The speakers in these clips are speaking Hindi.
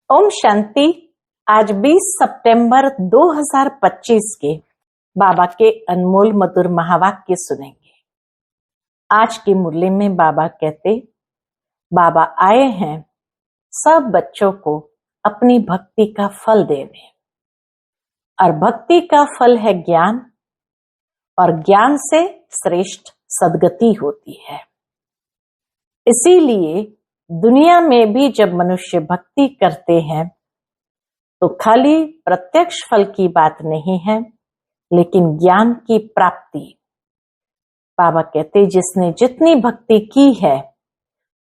ओम शांति। आज 20 सितंबर 2025 के बाबा के अनमोल मधुर महावाक्य सुनेंगे। आज की मुरली में बाबा कहते, बाबा आए हैं सब बच्चों को अपनी भक्ति का फल देने, और भक्ति का फल है ज्ञान, और ज्ञान से श्रेष्ठ सद्गति होती है। इसीलिए दुनिया में भी जब मनुष्य भक्ति करते हैं तो खाली प्रत्यक्ष फल की बात नहीं है, लेकिन ज्ञान की प्राप्ति। बाबा कहते, जिसने जितनी भक्ति की है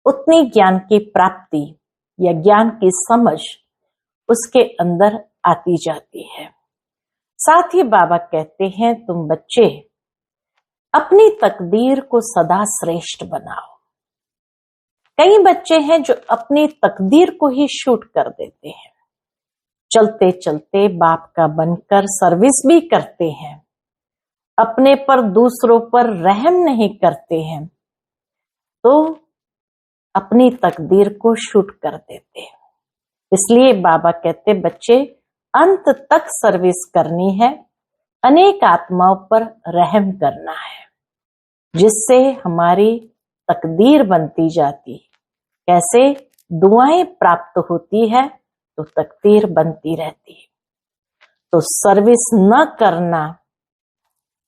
उतनी ज्ञान की प्राप्ति या ज्ञान की समझ उसके अंदर आती जाती है। साथ ही बाबा कहते हैं, तुम बच्चे अपनी तकदीर को सदा श्रेष्ठ बनाओ। कई बच्चे हैं जो अपनी तकदीर को ही शूट कर देते हैं, चलते चलते बाप का बनकर सर्विस भी करते हैं, अपने पर दूसरों पर रहम नहीं करते हैं, तो अपनी तकदीर को शूट कर देते हैं। इसलिए बाबा कहते, बच्चे अंत तक सर्विस करनी है, अनेक आत्माओं पर रहम करना है, जिससे हमारी तकदीर बनती जाती। कैसे? दुआएं प्राप्त होती है तो तकदीर बनती रहती है। तो सर्विस न करना,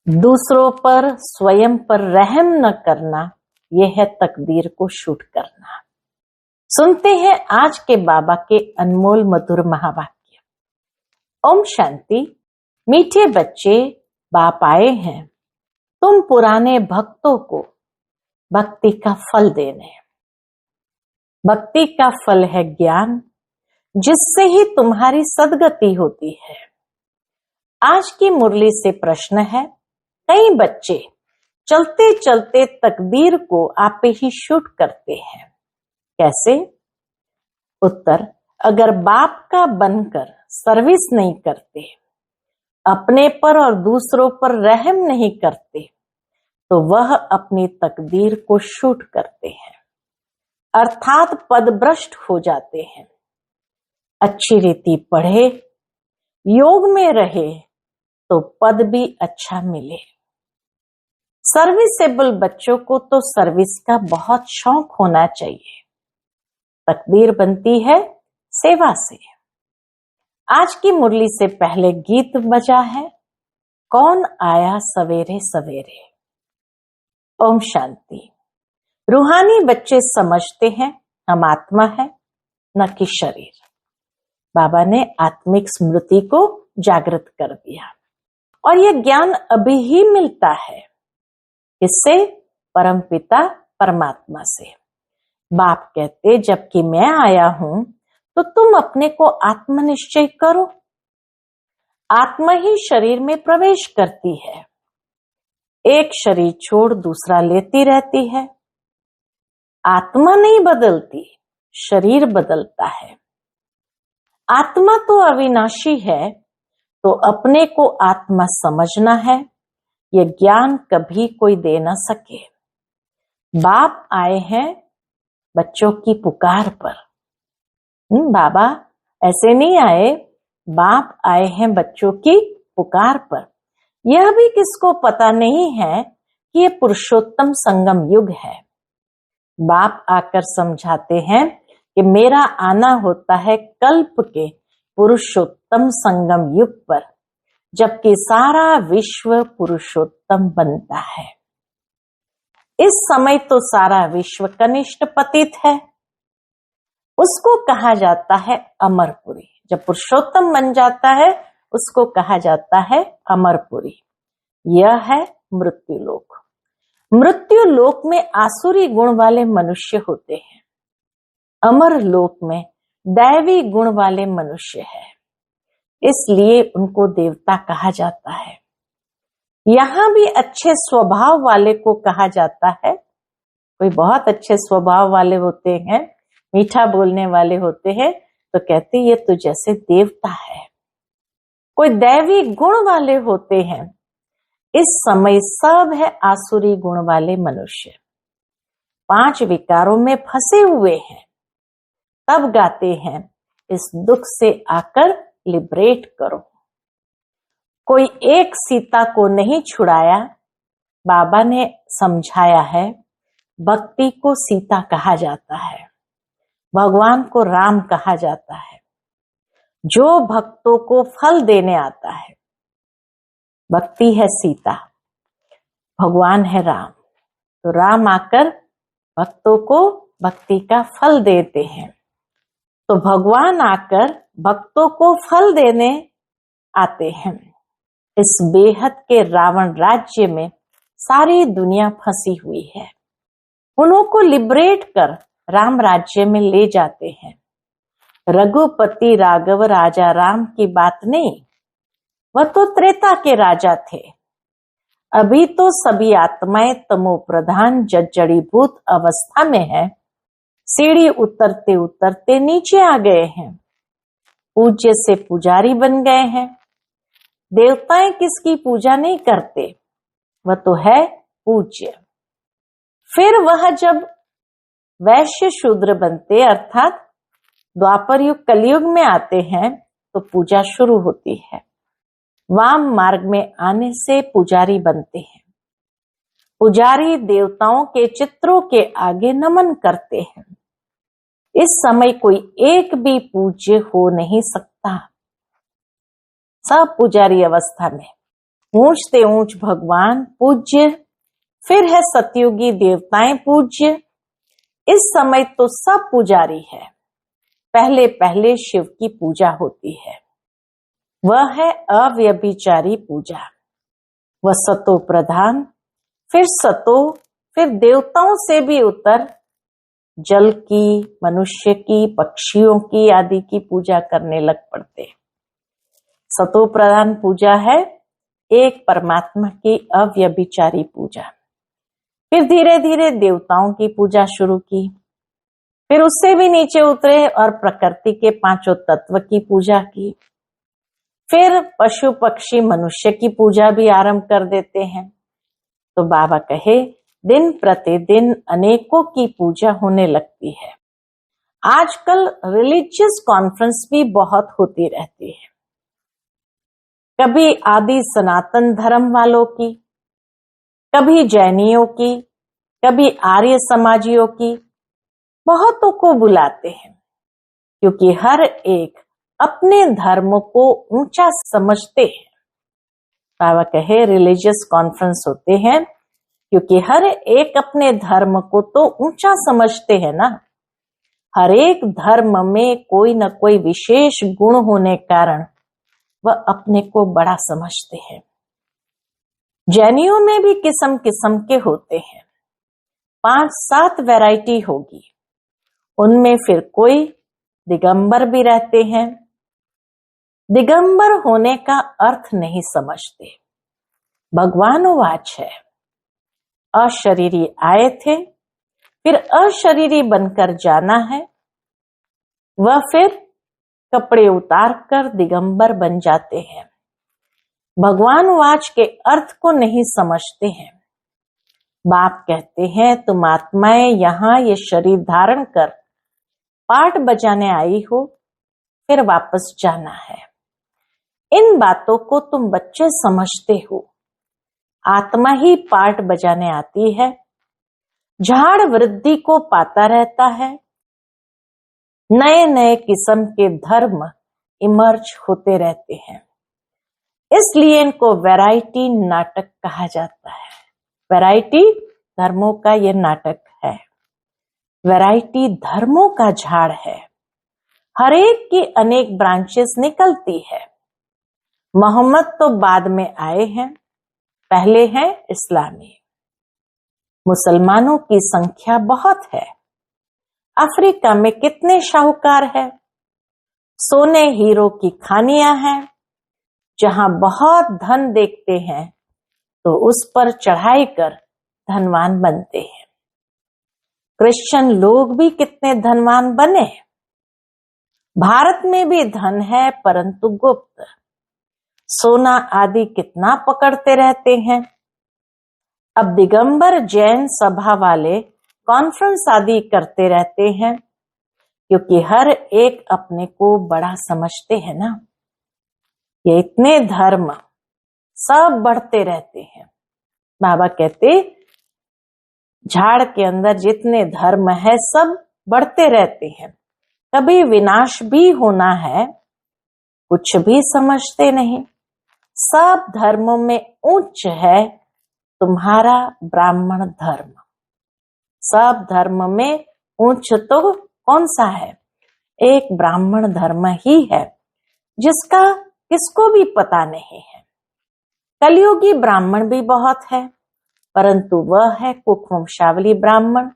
दूसरों पर स्वयं पर रहम न करना, यह है तकदीर को शूट करना। सुनते हैं आज के बाबा के अनमोल मधुर महावाक्य। ओम शांति। मीठे बच्चे, बाप आए हैं तुम पुराने भक्तों को भक्ति का फल देने। भक्ति का फल है ज्ञान, जिससे ही तुम्हारी सद्गति होती है। आज की मुरली से प्रश्न है, कई बच्चे चलते चलते तकदीर को आप ही शूट करते हैं। कैसे? उत्तर, अगर बाप का बनकर सर्विस नहीं करते, अपने पर और दूसरों पर रहम नहीं करते, तो वह अपनी तकदीर को शूट करते हैं, अर्थात पदभ्रष्ट हो जाते हैं। अच्छी रीति पढ़े, योग में रहे तो पद भी अच्छा मिले। सर्विसेबल बच्चों को तो सर्विस का बहुत शौक होना चाहिए। तकदीर बनती है सेवा से। आज की मुरली से पहले गीत बजा है, कौन आया सवेरे सवेरे। ओम शांति। रूहानी बच्चे समझते हैं हम आत्मा है, न कि शरीर। बाबा ने आत्मिक स्मृति को जागृत कर दिया, और यह ज्ञान अभी ही मिलता है। इससे परमपिता परमात्मा से। बाप कहते, जबकि मैं आया हूं तो तुम अपने को आत्मनिश्चय करो। आत्मा ही शरीर में प्रवेश करती है, एक शरीर छोड़ दूसरा लेती रहती है। आत्मा नहीं बदलती, शरीर बदलता है। आत्मा तो अविनाशी है, तो अपने को आत्मा समझना है। यह ज्ञान कभी कोई दे न सके। बाप आए हैं बच्चों की पुकार पर। बाबा ऐसे नहीं आए, बाप आए हैं बच्चों की पुकार पर। यह भी किसको पता नहीं है कि यह पुरुषोत्तम संगम युग है। बाप आकर समझाते हैं कि मेरा आना होता है कल्प के पुरुषोत्तम संगम युग पर, जबकि सारा विश्व पुरुषोत्तम बनता है। इस समय तो सारा विश्व कनिष्ठ पतित है, उसको कहा जाता है अमरपुरी। जब पुरुषोत्तम बन जाता है उसको कहा जाता है अमरपुरी। यह है मृत्युलोक। मृत्यु लोक में आसुरी गुण वाले मनुष्य होते हैं, अमर लोक में दैवी गुण वाले मनुष्य है, इसलिए उनको देवता कहा जाता है। यहाँ भी अच्छे स्वभाव वाले को कहा जाता है। कोई बहुत अच्छे स्वभाव वाले होते हैं, मीठा बोलने वाले होते हैं, तो कहते ये तो जैसे देवता है। कोई दैवी गुण वाले होते हैं। इस समय सब है आसुरी गुण वाले मनुष्य, 5 विकारों में फंसे हुए हैं, तब गाते हैं इस दुख से आकर लिबरेट करो। कोई एक सीता को नहीं छुड़ाया, बाबा ने समझाया है। भक्ति को सीता कहा जाता है, भगवान को राम कहा जाता है। जो भक्तों को फल देने आता है, भक्ति है सीता, भगवान है राम। तो राम आकर भक्तों को भक्ति का फल देते हैं, तो भगवान आकर भक्तों को फल देने आते हैं। इस बेहद के रावण राज्य में सारी दुनिया फंसी हुई है। उन्हों को लिबरेट कर राम राज्य में ले जाते हैं। रघुपति राघव राजा राम की बात नहीं, वह तो त्रेता के राजा थे। अभी तो सभी आत्माएं तमो प्रधान जड़ीभूत अवस्था में है। सीढ़ी उतरते उतरते नीचे आ गए हैं, पूज्य से पुजारी बन गए हैं। देवताएं किसकी पूजा नहीं करते, वह तो है पूज्य। फिर वह जब वैश्य शूद्र बनते अर्थात द्वापर युग कलयुग में आते हैं तो पूजा शुरू होती है। वाम मार्ग में आने से पुजारी बनते हैं। पुजारी देवताओं के चित्रों के आगे नमन करते हैं। इस समय कोई एक भी पूज्य हो नहीं सकता। सब पुजारी अवस्था में ऊंचते ऊंच भगवान पूज्य, फिर है सतयुगी देवताएं पूज्य। इस समय तो सब पुजारी है। पहले पहले शिव की पूजा होती है, वह है अव्यभिचारी पूजा। वह सतो प्रधान, फिर सतो, फिर देवताओं से भी उतर जल की, मनुष्य की, पक्षियों की आदि की पूजा करने लग पड़ते। सतो प्रधान पूजा है एक परमात्मा की अव्यभिचारी पूजा। फिर धीरे धीरे देवताओं की पूजा शुरू की, फिर उससे भी नीचे उतरे और प्रकृति के पांचों तत्व की पूजा की। फिर पशु पक्षी मनुष्य की पूजा भी आरंभ कर देते हैं। तो बाबा कहे दिन प्रतिदिन अनेकों की पूजा होने लगती है। आजकल रिलीजियस कॉन्फ्रेंस भी बहुत होती रहती है। कभी आदि सनातन धर्म वालों की, कभी जैनियों की, कभी आर्य समाजियों की, बहुतों को बुलाते हैं, क्योंकि हर एक अपने धर्म को ऊंचा समझते हैं। बाबा कहे रिलीजियस कॉन्फ्रेंस होते हैं क्योंकि हर एक अपने धर्म को तो ऊंचा समझते हैं ना। हर एक धर्म में कोई न कोई विशेष गुण होने कारण वह अपने को बड़ा समझते हैं। जैनियों में भी किस्म किस्म के होते हैं, 5-7 वैरायटी होगी। उनमें फिर कोई दिगंबर भी रहते हैं। दिगंबर होने का अर्थ नहीं समझते। भगवान वाच है, अशरीरी आए थे, फिर अशरीरी बनकर जाना है। वह फिर कपड़े उतार कर दिगंबर बन जाते हैं। भगवान वाच के अर्थ को नहीं समझते हैं। बाप कहते हैं तुम आत्माएं यहाँ ये शरीर धारण कर पाठ बजाने आई हो, फिर वापस जाना है। इन बातों को तुम बच्चे समझते हो। आत्मा ही पाठ बजाने आती है। झाड़ वृद्धि को पाता रहता है। नए नए किस्म के धर्म इमर्ज होते रहते हैं, इसलिए इनको वैरायटी नाटक कहा जाता है। वैरायटी धर्मों का ये नाटक है। वैरायटी धर्मों का झाड़ है। हर एक की अनेक ब्रांचेस निकलती है। मोहम्मद तो बाद में आए हैं, पहले हैं इस्लामी। मुसलमानों की संख्या बहुत है। अफ्रीका में कितने शाहूकार हैं। सोने हीरो की खानियां हैं। जहां बहुत धन देखते हैं तो उस पर चढ़ाई कर धनवान बनते हैं। क्रिश्चियन लोग भी कितने धनवान बने। भारत में भी धन है परंतु गुप्त। सोना आदि कितना पकड़ते रहते हैं। अब दिगंबर जैन सभा वाले कॉन्फ्रेंस आदि करते रहते हैं। क्योंकि हर एक अपने को बड़ा समझते हैं ना। ये इतने धर्म सब बढ़ते रहते हैं। बाबा कहते झाड़ के अंदर जितने धर्म है सब बढ़ते रहते हैं, कभी विनाश भी होना है, कुछ भी समझते नहीं। सब धर्मों में उच्च है तुम्हारा ब्राह्मण धर्म। सब धर्म में उच्च तो कौन सा है? एक ब्राह्मण धर्म ही है, जिसका किसको भी पता नहीं है। कलयुगी ब्राह्मण भी बहुत है, परंतु वह है कुक वंशावली ब्राह्मण।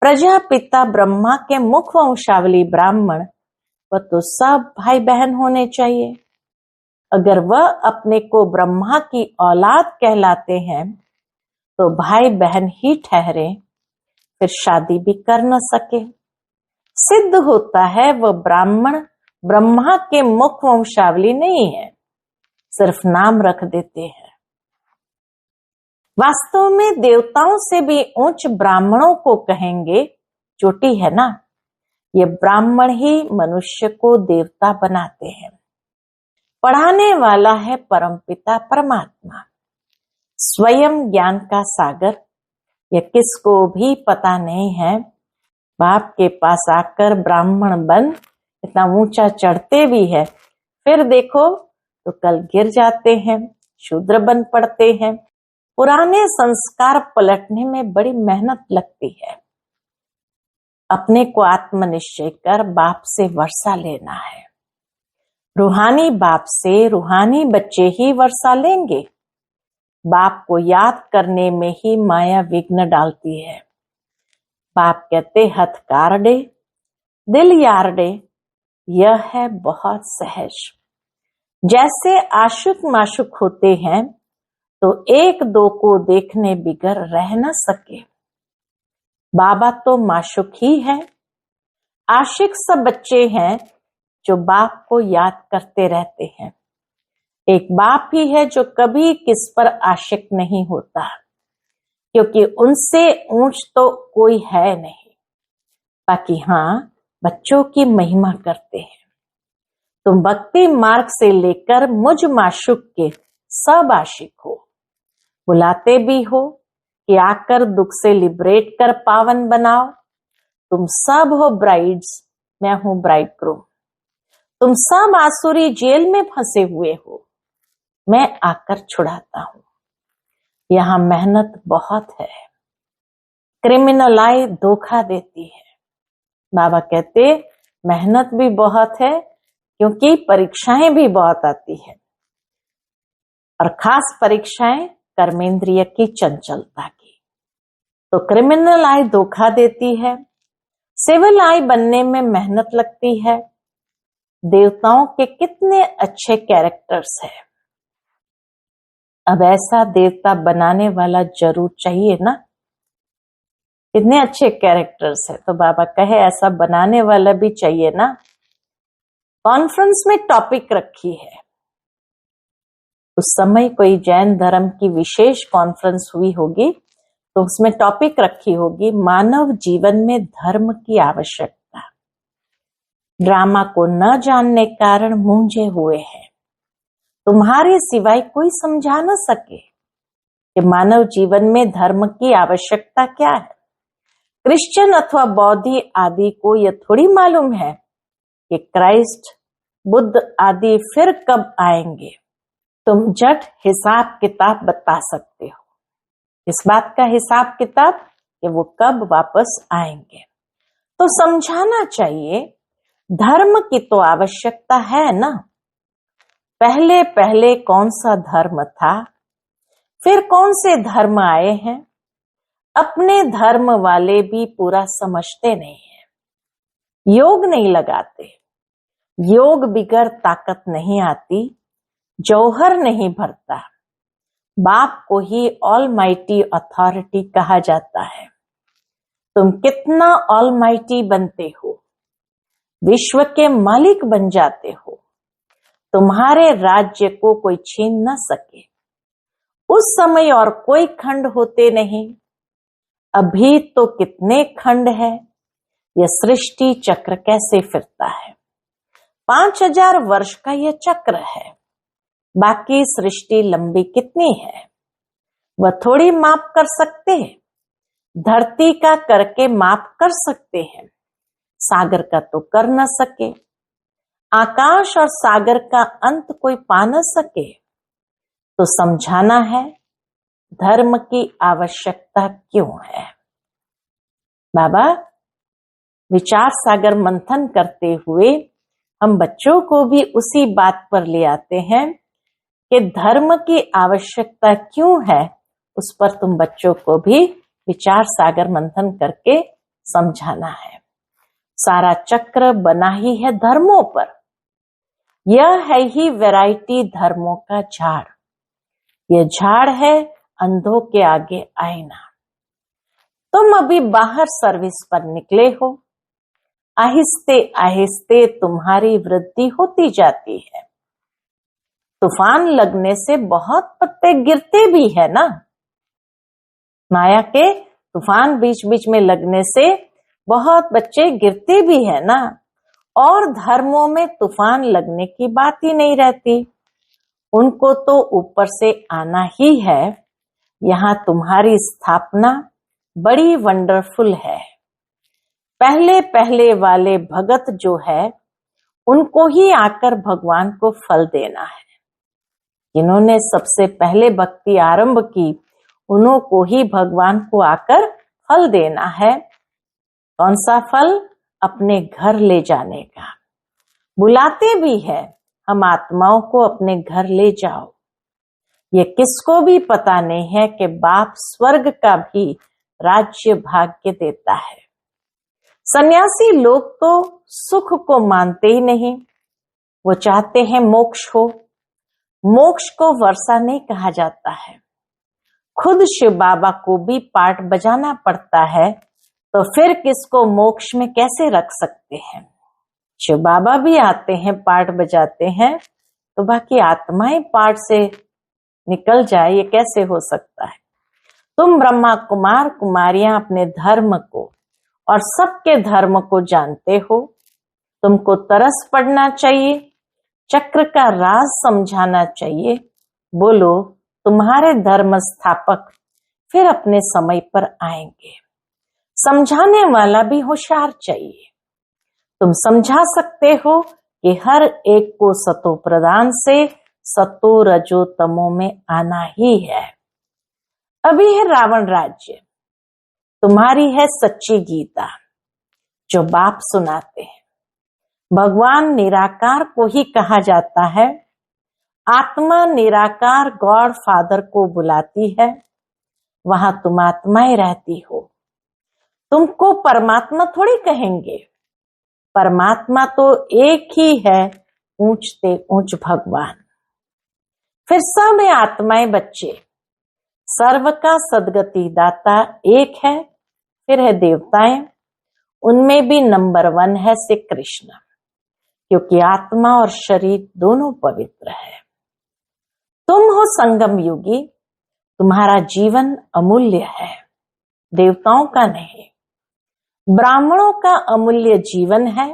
प्रजापिता ब्रह्मा के मुख वंशावली ब्राह्मण, वह तो सब भाई बहन होने चाहिए। अगर वह अपने को ब्रह्मा की औलाद कहलाते हैं तो भाई बहन ही ठहरे, फिर शादी भी कर न सके। सिद्ध होता है वह ब्राह्मण ब्रह्मा के मुख वंशावली नहीं है, सिर्फ नाम रख देते हैं। वास्तव में देवताओं से भी उच्च ब्राह्मणों को कहेंगे, चोटी है ना। ये ब्राह्मण ही मनुष्य को देवता बनाते हैं। पढ़ाने वाला है परमपिता परमात्मा, स्वयं ज्ञान का सागर। यह किसको भी पता नहीं है। बाप के पास आकर ब्राह्मण बन इतना ऊंचा चढ़ते भी है, फिर देखो तो कल गिर जाते हैं, शूद्र बन पड़ते हैं। पुराने संस्कार पलटने में बड़ी मेहनत लगती है। अपने को आत्मनिश्चय कर बाप से वर्षा लेना है। रूहानी बाप से रूहानी बच्चे ही वर्षा लेंगे। बाप को याद करने में ही माया विघ्न डालती है। बाप कहते हथकार डे दिल यार डे, यह है बहुत सहज। जैसे आशुक माशुक होते हैं तो एक दो को देखने बिगर रह न सके। बाबा तो माशुक ही है। आशिक सब बच्चे हैं जो बाप को याद करते रहते हैं। एक बाप ही है जो कभी किस पर आशिक नहीं होता, क्योंकि उनसे ऊंच तो कोई है नहीं। बाकी हाँ, बच्चों की महिमा करते हैं। तुम भक्ति मार्ग से लेकर मुझ माशुक के सब आशिक हो। बुलाते भी हो कि आकर दुख से लिबरेट कर पावन बनाओ। तुम सब हो ब्राइड्स, मैं हूं ब्राइडग्रूम। तुम सब आसुरी जेल में फंसे हुए हो, मैं आकर छुड़ाता हूं। यहां मेहनत बहुत है। क्रिमिनल आई धोखा देती है। बाबा कहते मेहनत भी बहुत है, क्योंकि परीक्षाएं भी बहुत आती है, और खास परीक्षाएं कर्मेंद्रिय की चंचलता की। तो क्रिमिनल आई धोखा देती है। सिविल आई बनने में मेहनत लगती है। देवताओं के कितने अच्छे कैरेक्टर्स हैं। अब ऐसा देवता बनाने वाला जरूर चाहिए ना। कितने अच्छे कैरेक्टर्स है, तो बाबा कहे ऐसा बनाने वाला भी चाहिए ना। कॉन्फ्रेंस में टॉपिक रखी है, उस समय कोई जैन धर्म की विशेष कॉन्फ्रेंस हुई होगी, तो उसमें टॉपिक रखी होगी मानव जीवन में धर्म की आवश्यकता। ड्रामा को न जानने कारण मूंझे हुए हैं। तुम्हारे सिवाय कोई समझा न सके कि मानव जीवन में धर्म की आवश्यकता क्या है। क्रिश्चियन अथवा बौद्धी आदि को यह थोड़ी मालूम है कि क्राइस्ट बुद्ध आदि फिर कब आएंगे। तुम झट हिसाब किताब बता सकते हो। इस बात का हिसाब किताब कि वो कब वापस आएंगे। तो समझाना चाहिए धर्म की तो आवश्यकता है ना। पहले पहले कौन सा धर्म था, फिर कौन से धर्म आए हैं। अपने धर्म वाले भी पूरा समझते नहीं है। योग नहीं लगाते। योग बिगर ताकत नहीं आती, जौहर नहीं भरता। बाप को ही ऑलमाइटी अथॉरिटी कहा जाता है। तुम कितना ऑलमाइटी बनते हो, विश्व के मालिक बन जाते हो। तुम्हारे राज्य को कोई छीन न सके। उस समय और कोई खंड होते नहीं। अभी तो कितने खंड है। यह सृष्टि चक्र कैसे फिरता है। 5000 वर्ष का यह चक्र है। बाकी सृष्टि लंबी कितनी है वह थोड़ी माप कर सकते हैं। धरती का करके माप कर सकते हैं, सागर का तो कर न सके। आकाश और सागर का अंत कोई पा न सके। तो समझाना है धर्म की आवश्यकता क्यों है। बाबा विचार सागर मंथन करते हुए हम बच्चों को भी उसी बात पर ले आते हैं कि धर्म की आवश्यकता क्यों है। उस पर तुम बच्चों को भी विचार सागर मंथन करके समझाना है। सारा चक्र बना ही है धर्मों पर। यह है ही वैरायटी धर्मों का झाड़। यह झाड़ है अंधों के आगे आईना। तुम अभी बाहर सर्विस पर निकले हो। आहिस्ते आहिस्ते तुम्हारी वृद्धि होती जाती है। तूफान लगने से बहुत पत्ते गिरते भी है ना। माया के तूफान बीच बीच में लगने से बहुत बच्चे गिरते भी है ना। और धर्मों में तूफान लगने की बात ही नहीं रहती। उनको तो ऊपर से आना ही है। यहाँ तुम्हारी स्थापना बड़ी वंडरफुल है। पहले पहले वाले भगत जो है उनको ही आकर भगवान को फल देना है। जिन्होंने सबसे पहले भक्ति आरंभ की उन्हों को ही भगवान को आकर फल देना है। कौन सा फल? अपने घर ले जाने का। बुलाते भी है हम आत्माओं को अपने घर ले जाओ। ये किसको भी पता नहीं है कि बाप स्वर्ग का भी राज्य भाग्य देता है। सन्यासी लोग तो सुख को मानते ही नहीं। वो चाहते हैं मोक्ष हो। मोक्ष को वर्षा नहीं कहा जाता है। खुद शिव बाबा को भी पाठ बजाना पड़ता है, तो फिर किसको मोक्ष में कैसे रख सकते हैं। शिव बाबा भी आते हैं पाठ बजाते हैं, तो बाकी आत्माएं पाठ से निकल जाए, ये कैसे हो सकता है। तुम ब्रह्मा कुमार कुमारियां अपने धर्म को और सबके धर्म को जानते हो। तुमको तरस पड़ना चाहिए, चक्र का राज समझाना चाहिए। बोलो तुम्हारे धर्म स्थापक फिर अपने समय पर आएंगे। समझाने वाला भी होशियार चाहिए। तुम समझा सकते हो कि हर एक को सतो प्रदान से सतो रजो तमो में आना ही है। अभी है रावण राज्य, तुम्हारी है सच्ची गीता जो बाप सुनाते हैं। भगवान निराकार को ही कहा जाता है। आत्मा निराकार गॉड फादर को बुलाती है। वहां तुम आत्माएं रहती हो। तुमको परमात्मा थोड़ी कहेंगे। परमात्मा तो एक ही है, ऊंचते ऊंच भगवान। फिर सब आत्माएं बच्चे। सर्व का सदगति दाता एक है। फिर है देवताएं, उनमें भी नंबर 1 है श्री कृष्ण, क्योंकि आत्मा और शरीर दोनों पवित्र है। तुम हो संगम युगी, तुम्हारा जीवन अमूल्य है, देवताओं का नहीं। ब्राह्मणों का अमूल्य जीवन है।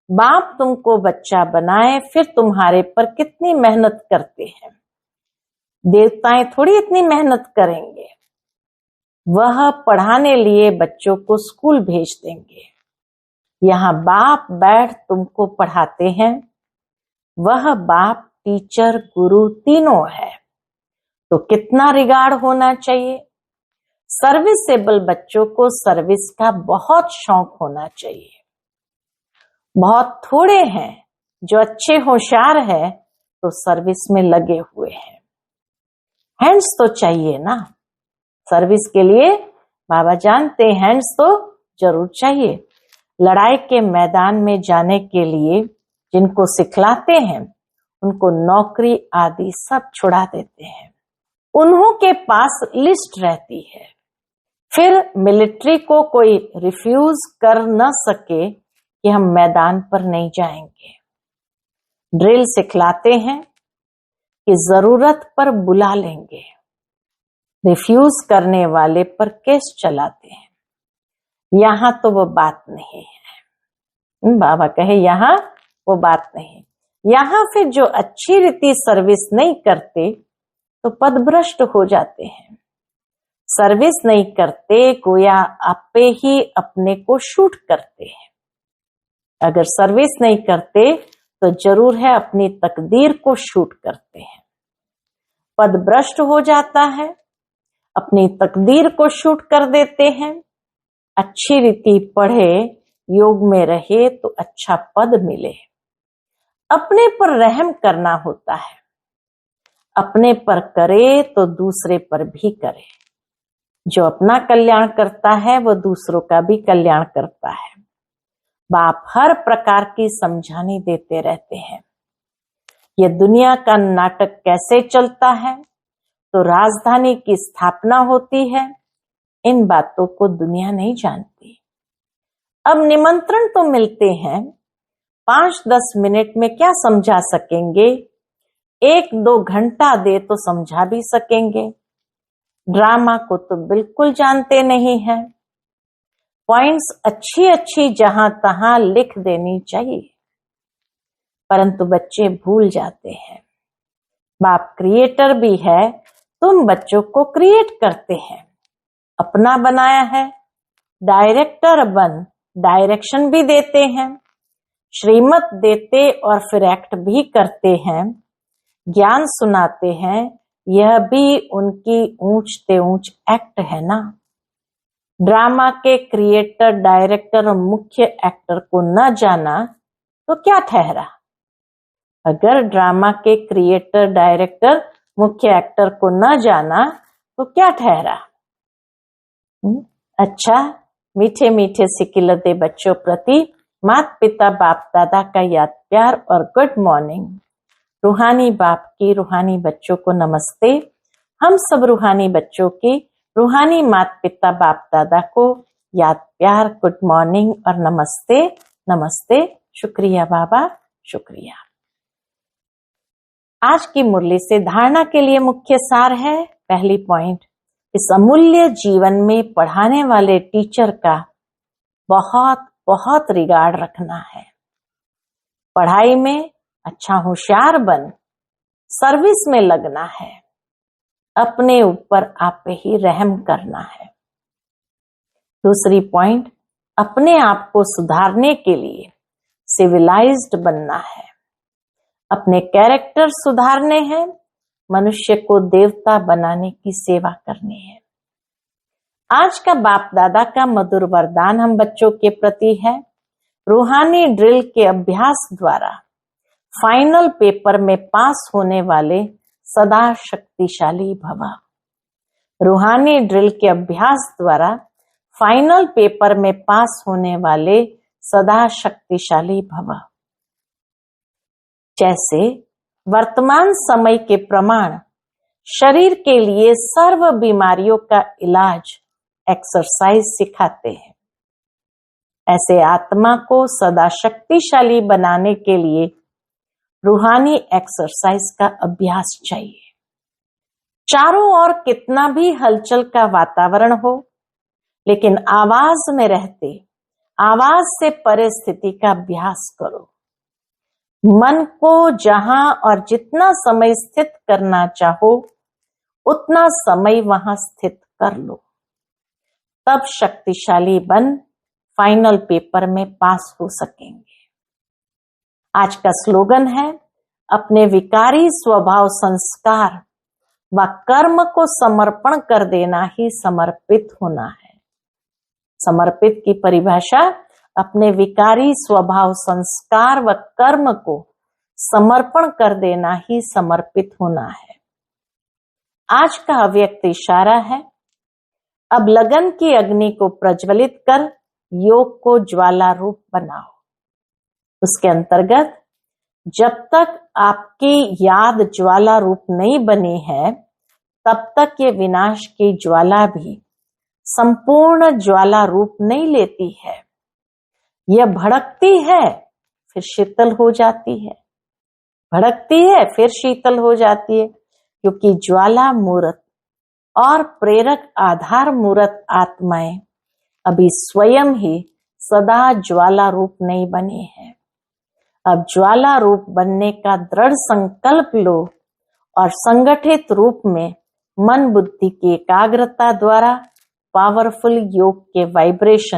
बाप तुमको बच्चा बनाए, फिर तुम्हारे पर कितनी मेहनत करते हैं। देवताएं थोड़ी इतनी मेहनत करेंगे। वह पढ़ाने लिए बच्चों को स्कूल भेज देंगे। यहाँ बाप बैठ तुमको पढ़ाते हैं। वह बाप टीचर गुरु तीनों है, तो कितना रिगार्ड होना चाहिए। सर्विसेबल बच्चों को सर्विस का बहुत शौक होना चाहिए। बहुत थोड़े हैं जो अच्छे होशियार है तो सर्विस में लगे हुए हैं। हैंड्स तो चाहिए ना सर्विस के लिए। बाबा जानते हैं हैंड्स तो जरूर चाहिए। लड़ाई के मैदान में जाने के लिए जिनको सिखलाते हैं उनको नौकरी आदि सब छुड़ा देते हैं। उन्हों के पास लिस्ट रहती है। फिर मिलिट्री को कोई रिफ्यूज कर न सके कि हम मैदान पर नहीं जाएंगे। ड्रिल सिखलाते हैं कि जरूरत पर बुला लेंगे। रिफ्यूज करने वाले पर केस चलाते हैं। यहाँ तो वो बात नहीं है। बाबा कहे यहाँ वो बात नहीं। यहाँ फिर जो अच्छी रीति सर्विस नहीं करते तो पदभ्रष्ट हो जाते हैं। सर्विस नहीं करते गोया आपे ही अपने को शूट करते हैं। अगर सर्विस नहीं करते तो जरूर है अपनी तकदीर को शूट करते हैं। पदभ्रष्ट हो जाता है, अपनी तकदीर को शूट कर देते हैं। अच्छी रीति पढ़े, योग में रहे तो अच्छा पद मिले। अपने पर रहम करना होता है। अपने पर करे तो दूसरे पर भी करे। जो अपना कल्याण करता है वो दूसरों का भी कल्याण करता है। बाप हर प्रकार की समझानी देते रहते हैं। ये दुनिया का नाटक कैसे चलता है, तो राजधानी की स्थापना होती है, इन बातों को दुनिया नहीं जानती। अब निमंत्रण तो मिलते हैं, 5-10 मिनट में क्या समझा सकेंगे, 1-2 घंटा दे तो समझा भी सकेंगे। ड्रामा को तो बिल्कुल जानते नहीं है। पॉइंट्स अच्छी अच्छी जहां तहां लिख देनी चाहिए, परंतु बच्चे भूल जाते हैं। बाप क्रिएटर भी है, तुम बच्चों को क्रिएट करते हैं, अपना बनाया है। डायरेक्टर बन डायरेक्शन भी देते हैं, श्रीमत देते और फिर एक्ट भी करते हैं, ज्ञान सुनाते हैं। यह भी उनकी ऊंचते ऊंच एक्ट है ना। ड्रामा के क्रिएटर, डायरेक्टर और मुख्य एक्टर को न जाना तो क्या ठहरा। अगर ड्रामा के क्रिएटर, डायरेक्टर, मुख्य एक्टर को न जाना तो क्या ठहरा। अच्छा, मीठे मीठे सिकिलते बच्चों प्रति माता पिता बाप दादा का याद प्यार और गुड मॉर्निंग। रूहानी बाप की रूहानी बच्चों को नमस्ते। हम सब रूहानी बच्चों की रूहानी माता पिता बाप दादा को याद प्यार, गुड मॉर्निंग और नमस्ते। नमस्ते, शुक्रिया बाबा, शुक्रिया। आज की मुरली से धारणा के लिए मुख्य सार है। पहली पॉइंट, इस अमूल्य जीवन में पढ़ाने वाले टीचर का बहुत बहुत रिगार्ड रखना है। पढ़ाई में अच्छा होशियार बन, सर्विस में लगना है, अपने ऊपर आप पे ही रहम करना है। दूसरी पॉइंट, अपने आप को सुधारने के लिए सिविलाइज्ड बनना है, अपने कैरेक्टर सुधारने हैं, मनुष्य को देवता बनाने की सेवा करनी है। आज का बाप दादा का मधुर वरदान हम बच्चों के प्रति है। रूहानी ड्रिल के अभ्यास द्वारा फाइनल पेपर में पास होने वाले सदा शक्तिशाली भवा। रूहानी ड्रिल के अभ्यास द्वारा फाइनल पेपर में पास होने वाले सदा शक्तिशाली भवा। जैसे वर्तमान समय के प्रमाण शरीर के लिए सर्व बीमारियों का इलाज एक्सरसाइज सिखाते हैं, ऐसे आत्मा को सदा शक्तिशाली बनाने के लिए रूहानी एक्सरसाइज का अभ्यास चाहिए। चारों ओर कितना भी हलचल का वातावरण हो, लेकिन आवाज में रहते आवाज से परे स्थिति का अभ्यास करो। मन को जहां और जितना समय स्थित करना चाहो उतना समय वहां स्थित कर लो, तब शक्तिशाली बन फाइनल पेपर में पास हो सकेंगे। आज का स्लोगन है, अपने विकारी स्वभाव, संस्कार व कर्म को समर्पण कर देना ही समर्पित होना है। समर्पित की परिभाषा, अपने विकारी स्वभाव, संस्कार व कर्म को समर्पण कर देना ही समर्पित होना है। आज का अव्यक्त इशारा है, अब लगन की अग्नि को प्रज्वलित कर योग को ज्वाला रूप बनाओ। उसके अंतर्गत जब तक आपकी याद ज्वाला रूप नहीं बनी है, तब तक ये विनाश की ज्वाला भी संपूर्ण ज्वाला रूप नहीं लेती है। यह भड़कती है फिर शीतल हो जाती है, भड़कती है फिर शीतल हो जाती है, क्योंकि ज्वाला मूर्त और प्रेरक आधार मूर्त आत्माएं अभी स्वयं ही सदा ज्वाला रूप नहीं बने हैं। अब ज्वाला रूप बनने का दृढ़ संकल्प लो और संगठित रूप में मन बुद्धि की एकाग्रता द्वारा पावरफुल योग के वाइब्रेशन